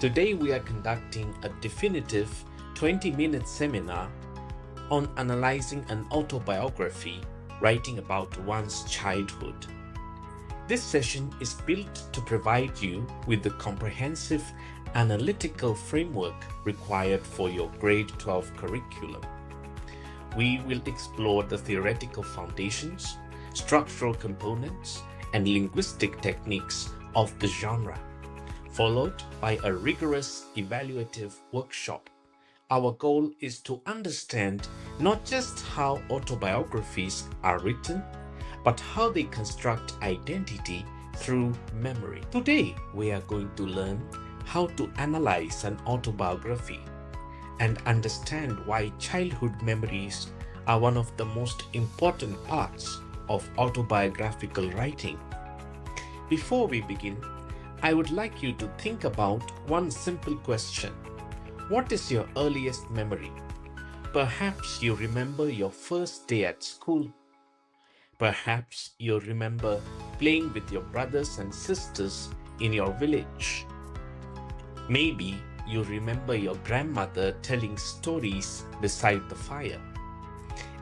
Today we are conducting a definitive 20-minute seminar on analyzing an autobiography, writing about one's childhood. This session is built to provide you with the comprehensive analytical framework required for your grade 12 curriculum. We will explore the theoretical foundations, structural components, and linguistic techniques of the genre, followed by a rigorous evaluative workshop. Our goal is to understand not just how autobiographies are written, but how they construct identity through memory. Today, we are going to learn how to analyze an autobiography and understand why childhood memories are one of the most important parts of autobiographical writing. Before we begin, I would like you to think about one simple question. What is your earliest memory? Perhaps you remember your first day at school. Perhaps you remember playing with your brothers and sisters in your village. Maybe you remember your grandmother telling stories beside the fire.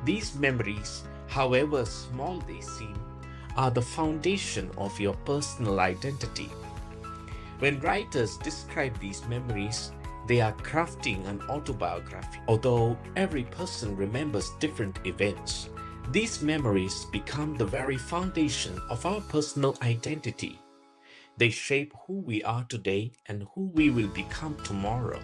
These memories, however small they seem, are the foundation of your personal identity. When writers describe these memories, they are crafting an autobiography. Although every person remembers different events, these memories become the very foundation of our personal identity. They shape who we are today and who we will become tomorrow.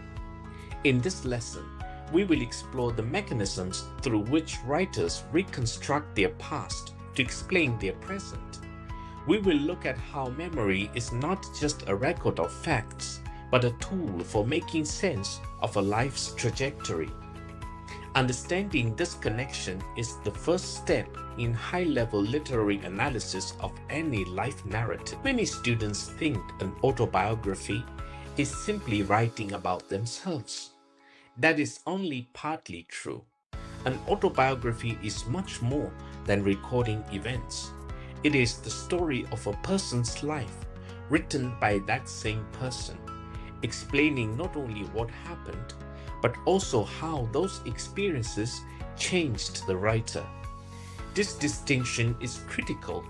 In this lesson, we will explore the mechanisms through which writers reconstruct their past to explain their present. We will look at how memory is not just a record of facts, but a tool for making sense of a life's trajectory. Understanding this connection is the first step in high-level literary analysis of any life narrative. Many students think an autobiography is simply writing about themselves. That is only partly true. An autobiography is much more than recording events. It is the story of a person's life, written by that same person, explaining not only what happened, but also how those experiences changed the writer. This distinction is critical.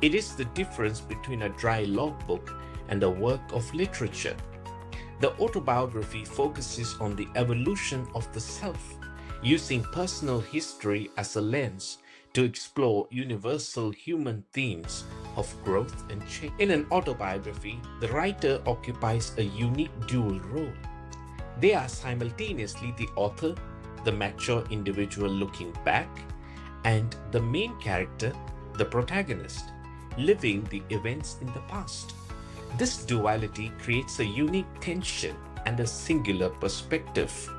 It is the difference between a dry logbook and a work of literature. The autobiography focuses on the evolution of the self, using personal history as a lens to explore universal human themes of growth and change. In an autobiography, the writer occupies a unique dual role. They are simultaneously the author, the mature individual looking back, and the main character, the protagonist, living the events in the past. This duality creates a unique tension and a singular perspective.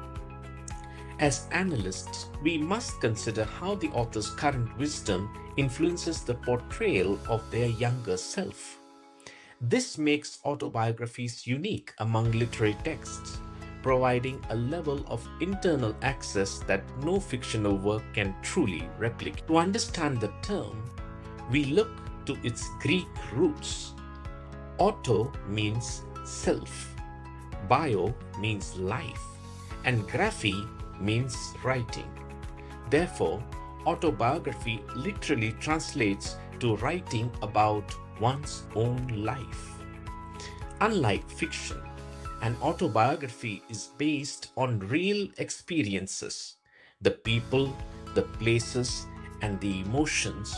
As analysts, we must consider how the author's current wisdom influences the portrayal of their younger self. This makes autobiographies unique among literary texts, providing a level of internal access that no fictional work can truly replicate. To understand the term, we look to its Greek roots. Auto means self, bio means life, and graphy means writing. Therefore, autobiography literally translates to writing about one's own life. Unlike fiction, an autobiography is based on real experiences. The people, the places, and the emotions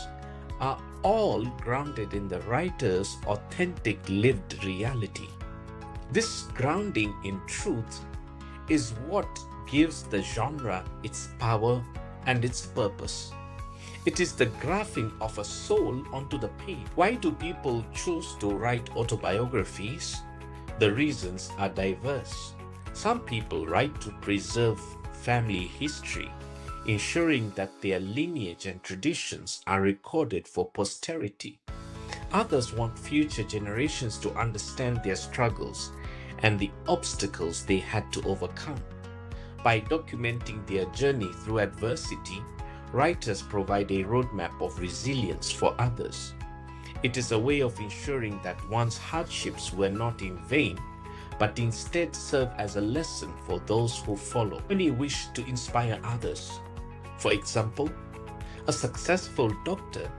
are all grounded in the writer's authentic lived reality. This grounding in truth is what gives the genre its power and its purpose. It is the graphing of a soul onto the page. Why do people choose to write autobiographies? The reasons are diverse. Some people write to preserve family history, ensuring that their lineage and traditions are recorded for posterity. Others want future generations to understand their struggles and the obstacles they had to overcome. By documenting their journey through adversity, writers provide a roadmap of resilience for others. It is a way of ensuring that one's hardships were not in vain, but instead serve as a lesson for those who follow. Many wish to inspire others. For example, a successful doctor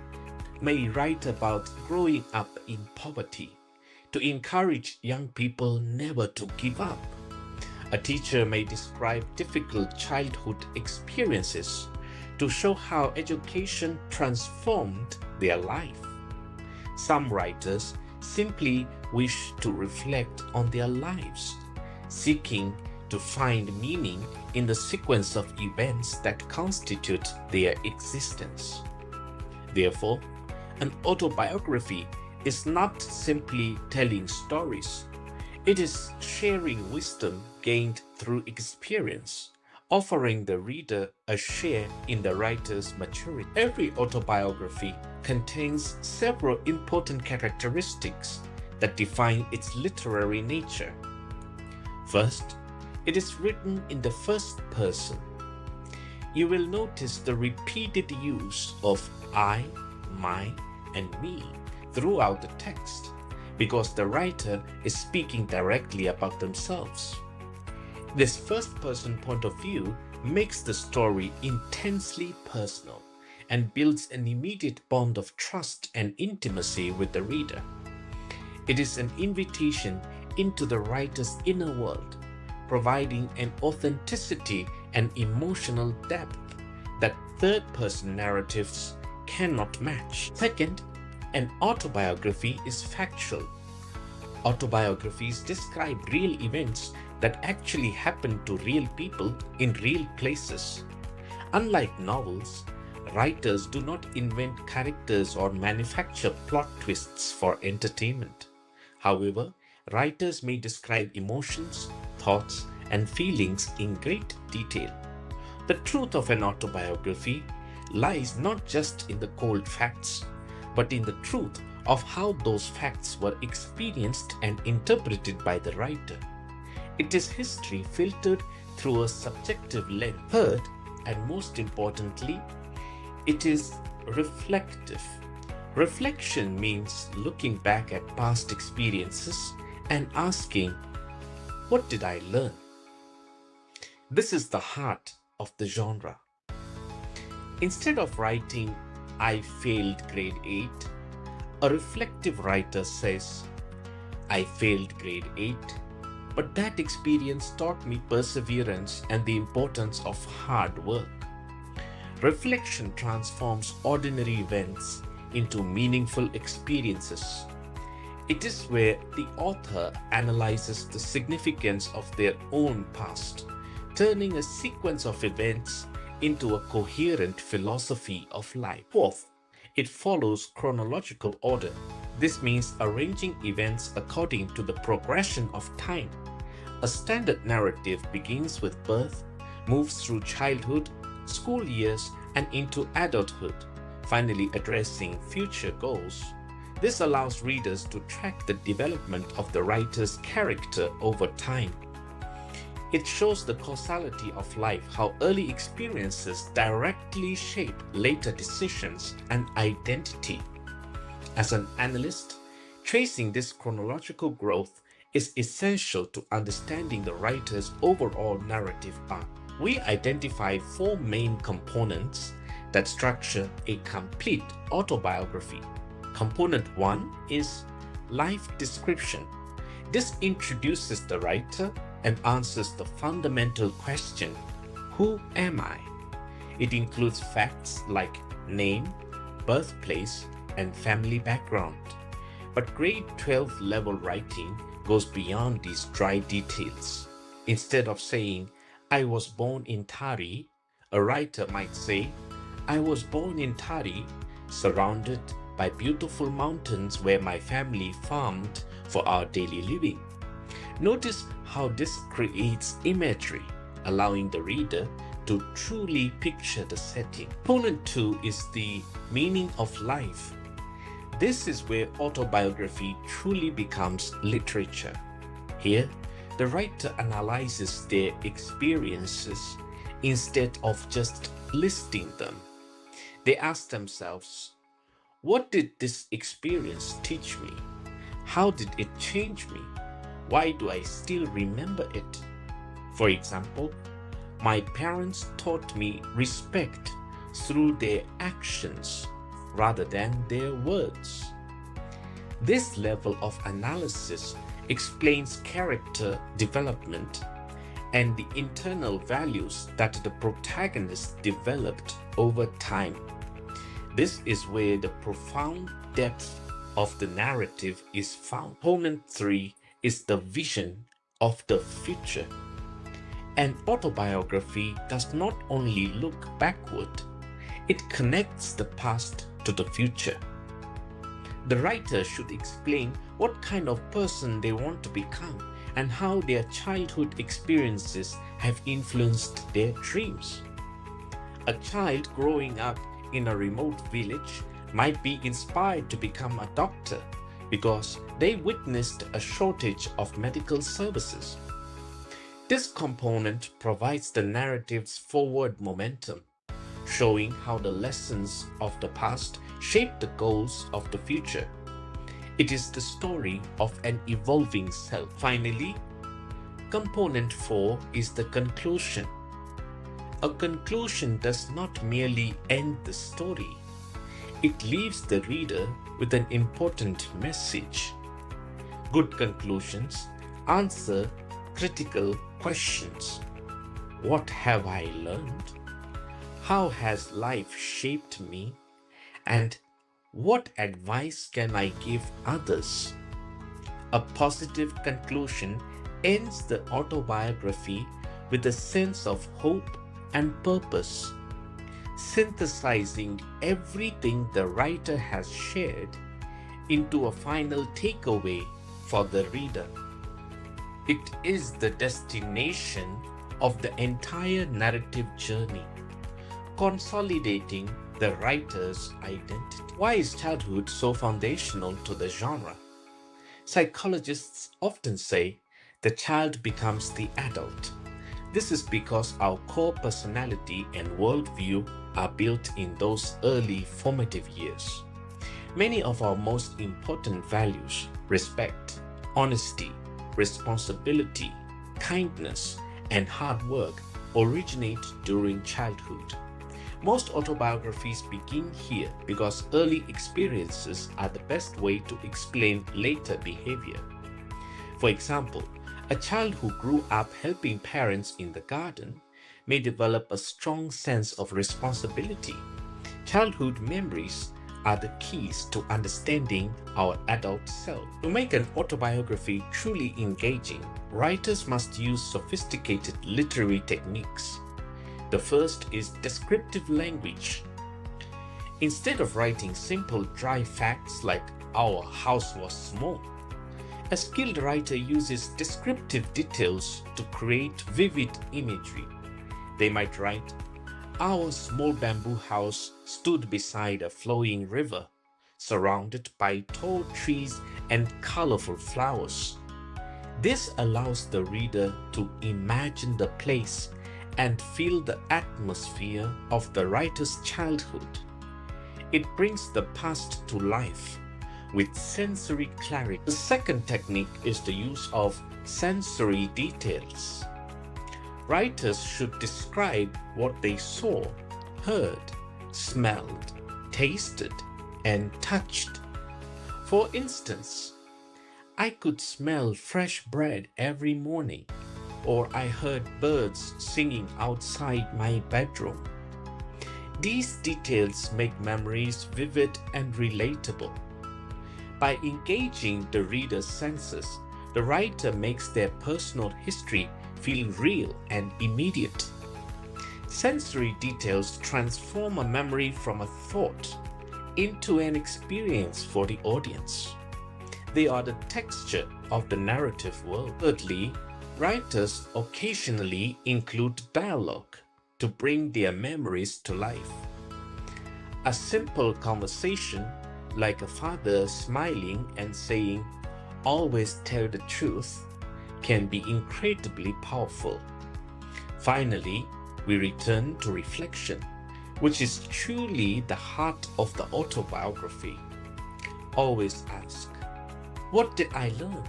may write about growing up in poverty to encourage young people never to give up. A teacher may describe difficult childhood experiences to show how education transformed their life. Some writers simply wish to reflect on their lives, seeking to find meaning in the sequence of events that constitute their existence. Therefore, an autobiography is not simply telling stories. It is sharing wisdom gained through experience, offering the reader a share in the writer's maturity. Every autobiography contains several important characteristics that define its literary nature. First, it is written in the first person. You will notice the repeated use of I, my, and me throughout the text, because the writer is speaking directly about themselves. This first-person point of view makes the story intensely personal and builds an immediate bond of trust and intimacy with the reader. It is an invitation into the writer's inner world, providing an authenticity and emotional depth that third-person narratives cannot match. Second, an autobiography is factual. Autobiographies describe real events that actually happened to real people in real places. Unlike novels, writers do not invent characters or manufacture plot twists for entertainment. However, writers may describe emotions, thoughts, and feelings in great detail. The truth of an autobiography lies not just in the cold facts, but in the truth of how those facts were experienced and interpreted by the writer. It is history filtered through a subjective lens. Third, and most importantly, it is reflective. Reflection means looking back at past experiences and asking, what did I learn? This is the heart of the genre. Instead of writing, I failed grade 8, a reflective writer says, I failed grade 8, but that experience taught me perseverance and the importance of hard work. Reflection transforms ordinary events into meaningful experiences. It is where the author analyzes the significance of their own past, turning a sequence of events into a coherent philosophy of life. Fourth, it follows chronological order. This means arranging events according to the progression of time. A standard narrative begins with birth, moves through childhood, school years, and into adulthood, finally addressing future goals. This allows readers to track the development of the writer's character over time. It shows the causality of life, how early experiences directly shape later decisions and identity. As an analyst, tracing this chronological growth is essential to understanding the writer's overall narrative arc. We identify four main components that structure a complete autobiography. Component 1 is life description. This introduces the writer and answers the fundamental question, who am I? It includes facts like name, birthplace, and family background. But grade 12 level writing goes beyond these dry details. Instead of saying, I was born in Tari, a writer might say, I was born in Tari, surrounded by beautiful mountains where my family farmed for our daily living. Notice how this creates imagery, allowing the reader to truly picture the setting. Component 2 is the meaning of life. This is where autobiography truly becomes literature. Here, the writer analyzes their experiences instead of just listing them. They ask themselves, what did this experience teach me? How did it change me? why do I still remember it? For example, my parents taught me respect through their actions rather than their words. This level of analysis explains character development and the internal values that the protagonist developed over time. This is where the profound depth of the narrative is found. Component 3 is the vision of the future. An autobiography does not only look backward, it connects the past to the future. The writer should explain what kind of person they want to become and how their childhood experiences have influenced their dreams. A child growing up in a remote village might be inspired to become a doctor because they witnessed a shortage of medical services. This component provides the narrative's forward momentum, showing how the lessons of the past shape the goals of the future. It is the story of an evolving self. Finally, component 4 is the conclusion. A conclusion does not merely end the story. It leaves the reader with an important message. Good conclusions answer critical questions. What have I learned? How has life shaped me? And what advice can I give others? A positive conclusion ends the autobiography with a sense of hope and purpose, synthesizing everything the writer has shared into a final takeaway for the reader. It is the destination of the entire narrative journey, consolidating the writer's identity. Why is childhood so foundational to the genre? Psychologists often say the child becomes the adult. This is because our core personality and worldview are built in those early formative years. Many of our most important values, respect, honesty, responsibility, kindness, and hard work, originate during childhood. Most autobiographies begin here because early experiences are the best way to explain later behavior. For example, a child who grew up helping parents in the garden may develop a strong sense of responsibility. Childhood memories are the keys to understanding our adult self. To make an autobiography truly engaging, writers must use sophisticated literary techniques. The first is descriptive language. Instead of writing simple dry facts like "our house was small," a skilled writer uses descriptive details to create vivid imagery. They might write, "Our small bamboo house stood beside a flowing river, surrounded by tall trees and colorful flowers." This allows the reader to imagine the place and feel the atmosphere of the writer's childhood. It brings the past to life with sensory clarity. The second technique is the use of sensory details. Writers should describe what they saw, heard, smelled, tasted, and touched. For instance, I could smell fresh bread every morning, or I heard birds singing outside my bedroom. These details make memories vivid and relatable. By engaging the reader's senses, the writer makes their personal history feel real and immediate. Sensory details transform a memory from a thought into an experience for the audience. They are the texture of the narrative world. Thirdly, writers occasionally include dialogue to bring their memories to life. A simple conversation, like a father smiling and saying, "Always tell the truth," can be incredibly powerful. Finally, we return to reflection, which is truly the heart of the autobiography. Always ask, "What did I learn?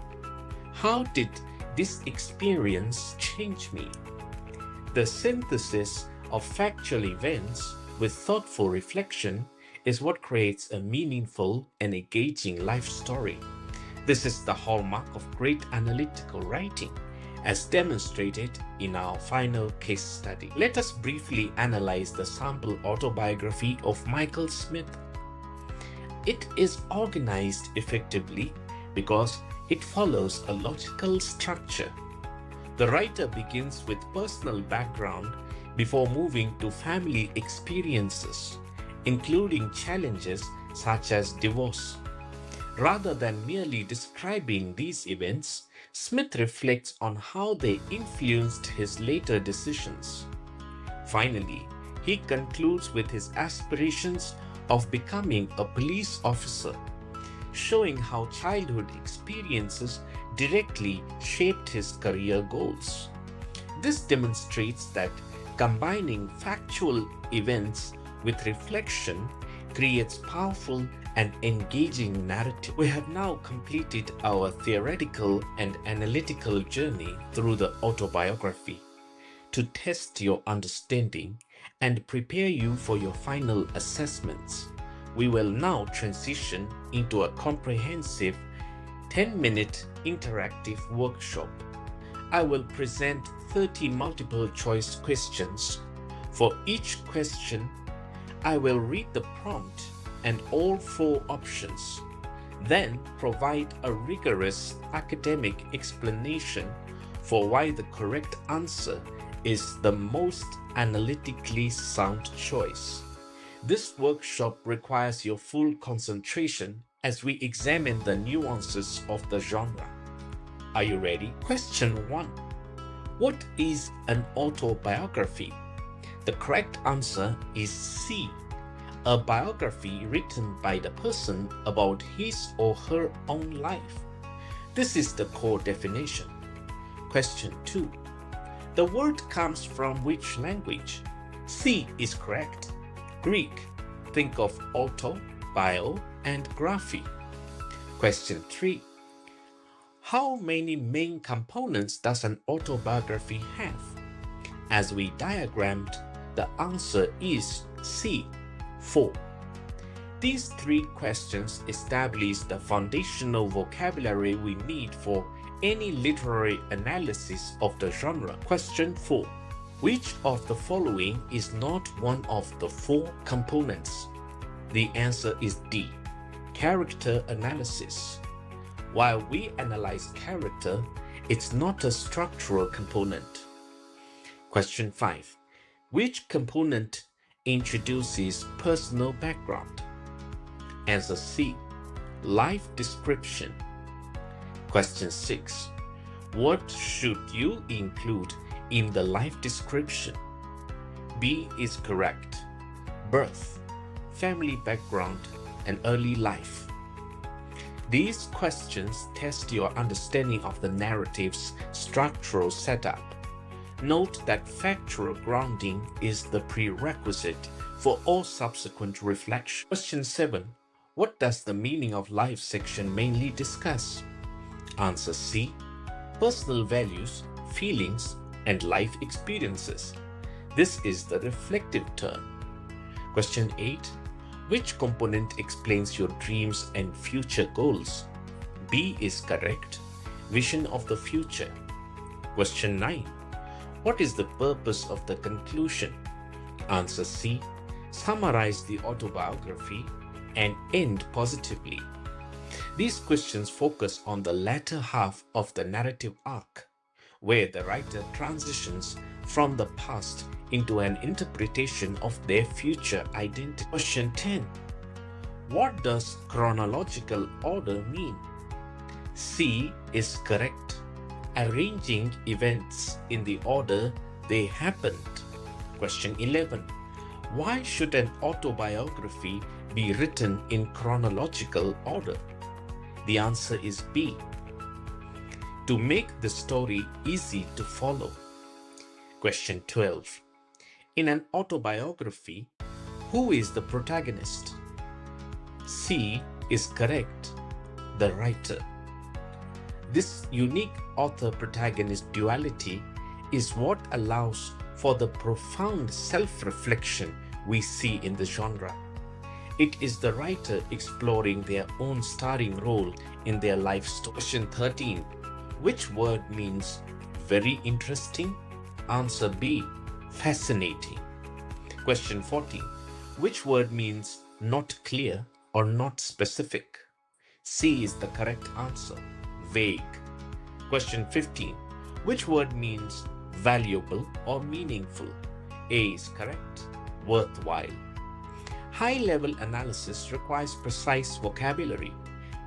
How did this experience change me? The synthesis of factual events with thoughtful reflection is what creates a meaningful and engaging life story. This is the hallmark of great analytical writing, as demonstrated in our final case study. Let us briefly analyze the sample autobiography of Michael Smith. It is organized effectively because it follows a logical structure. The writer begins with personal background before moving to family experiences, including challenges such as divorce. Rather than merely describing these events, Smith reflects on how they influenced his later decisions. Finally, he concludes with his aspirations of becoming a police officer, showing how childhood experiences directly shaped his career goals. This demonstrates that combining factual events with reflection creates powerful and engaging narrative. We have now completed our theoretical and analytical journey through the autobiography. To test your understanding and prepare you for your final assessments, we will now transition into a comprehensive 10-minute interactive workshop. I will present 30 multiple choice questions. For each question, I will read the prompt and all 4 options, then provide a rigorous academic explanation for why the correct answer is the most analytically sound choice. This workshop requires your full concentration as we examine the nuances of the genre. Are you ready? Question 1. What is an autobiography? The correct answer is C. A biography written by the person about his or her own life. This is the core definition. Question 2. The word comes from which language? C is correct. Greek. Think of auto, bio, and graphy. Question 3. How many main components does an autobiography have? As we diagrammed, the answer is C, 4. These 3 questions establish the foundational vocabulary we need for any literary analysis of the genre. Question 4. Which of the following is not one of the 4 components? The answer is D, character analysis. While we analyze character, it's not a structural component. Question 5. Which component introduces personal background? Answer C, life description. Question 6. What should you include in the life description? B is correct. Birth, family background, and early life. These questions test your understanding of the narrative's structural setup. Note that factual grounding is the prerequisite for all subsequent reflection. Question 7. What does the meaning of life section mainly discuss? Answer C, personal values, feelings, and life experiences. This is the reflective turn. Question 8. Which component explains your dreams and future goals? B is correct. Vision of the future. Question 9. What is the purpose of the conclusion? Answer C. Summarize the autobiography and end positively. These questions focus on the latter half of the narrative arc, where the writer transitions from the past into an interpretation of their future identity. Question 10. What does chronological order mean? C is correct. Arranging events in the order they happened. Question 11. Why should an autobiography be written in chronological order? The answer is B. To make the story easy to follow. Question 12. In an autobiography, who is the protagonist? C is correct. The writer. This unique author-protagonist duality is what allows for the profound self-reflection we see in the genre. It is the writer exploring their own starring role in their life story. Question 13. Which word means very interesting? Answer B. Fascinating. Question 14. Which word means not clear or not specific? C is the correct answer. Vague. Question 15. Which word means valuable or meaningful? A is correct. Worthwhile. High-level analysis requires precise vocabulary.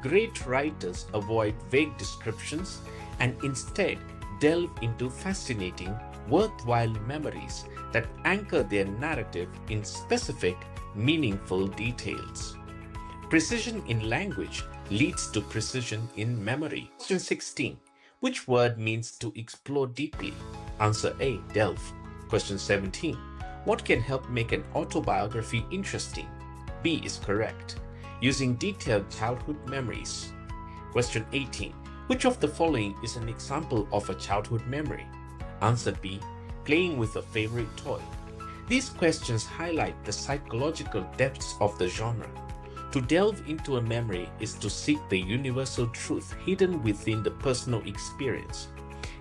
Great writers avoid vague descriptions and instead delve into fascinating, worthwhile memories that anchor their narrative in specific, meaningful details. Precision in language leads to precision in memory. Question 16. Which word means to explore deeply? Answer A. Delve. Question 17. What can help make an autobiography interesting? B is correct. Using detailed childhood memories. Question 18. Which of the following is an example of a childhood memory? Answer B. Playing with a favorite toy. These questions highlight the psychological depths of the genre. To delve into a memory is to seek the universal truth hidden within the personal experience.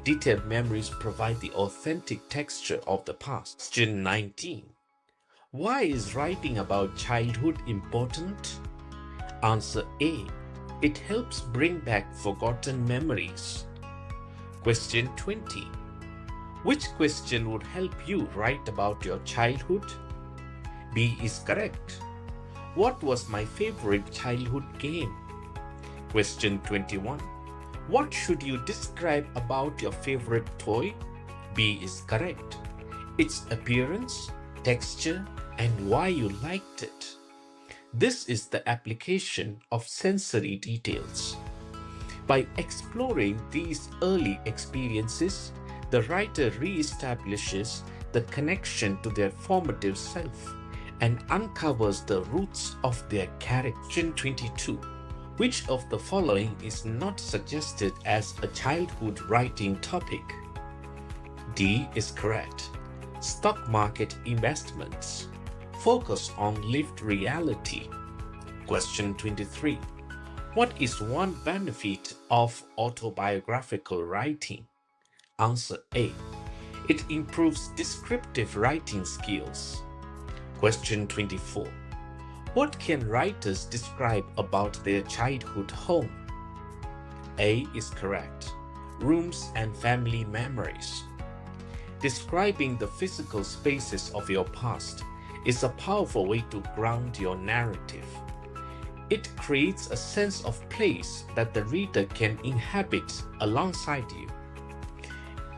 Detailed memories provide the authentic texture of the past. Question 19. Why is writing about childhood important? Answer A. It helps bring back forgotten memories. Question 20. Which question would help you write about your childhood? B is correct. What was my favorite childhood game? Question 21. What should you describe about your favorite toy? B is correct. Its appearance, texture, and why you liked it. This is the application of sensory details. By exploring these early experiences, the writer reestablishes the connection to their formative self and uncovers the roots of their character. Question 22. Which of the following is not suggested as a childhood writing topic? D is correct. Stock market investments. Focus on lived reality. Question 23. What is one benefit of autobiographical writing? Answer A. It improves descriptive writing skills. Question 24. What can writers describe about their childhood home? A is correct. Rooms and family memories. Describing the physical spaces of your past is a powerful way to ground your narrative. It creates a sense of place that the reader can inhabit alongside you.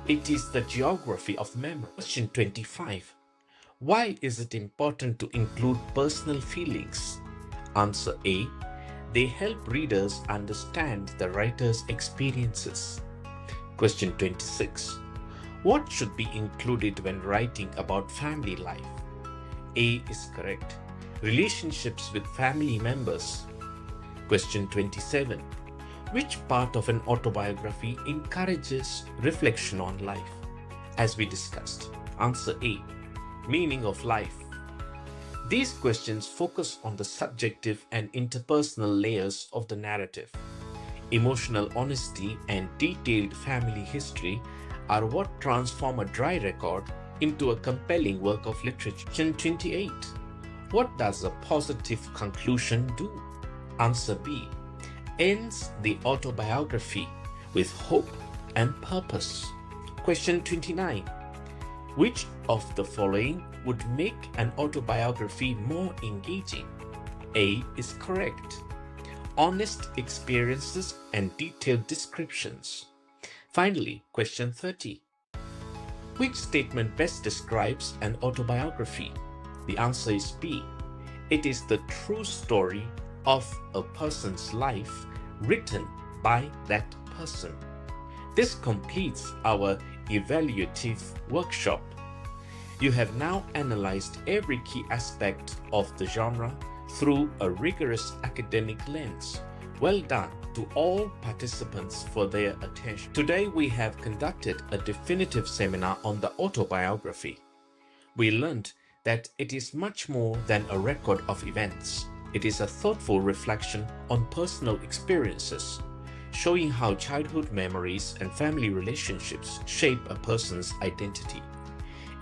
It is the geography of memory. Question 25. Why is it important to include personal feelings? Answer A. They help readers understand the writer's experiences. Question 26. What should be included when writing about family life? A is correct. Relationships with family members. Question 27. Which part of an autobiography encourages reflection on life? As we discussed. Answer A. Meaning of life. These questions focus on the subjective and interpersonal layers of the narrative. Emotional honesty and detailed family history are what transform a dry record into a compelling work of literature. Question 28. What does a positive conclusion do? Answer B. Ends the autobiography with hope and purpose. Question 29. Which of the following would make an autobiography more engaging? A is correct. Honest experiences and detailed descriptions. Finally, question 30. Which statement best describes an autobiography? The answer is B. It is the true story of a person's life written by that person. This completes our evaluative workshop. You have now analyzed every key aspect of the genre through a rigorous academic lens. Well done. to all participants for their attention. Today we have conducted a definitive seminar on the autobiography. We learned that it is much more than a record of events. It is a thoughtful reflection on personal experiences, showing how childhood memories and family relationships shape a person's identity.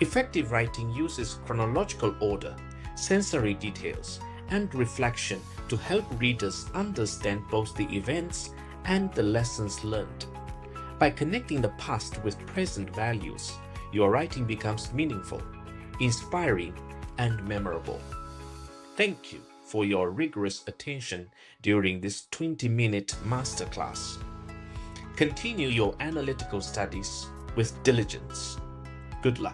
Effective writing uses chronological order, sensory details, and reflection to help readers understand both the events and the lessons learned. By connecting the past with present values, your writing becomes meaningful, inspiring, and memorable. Thank you for your rigorous attention during this 20-minute masterclass. Continue your analytical studies with diligence. Good luck.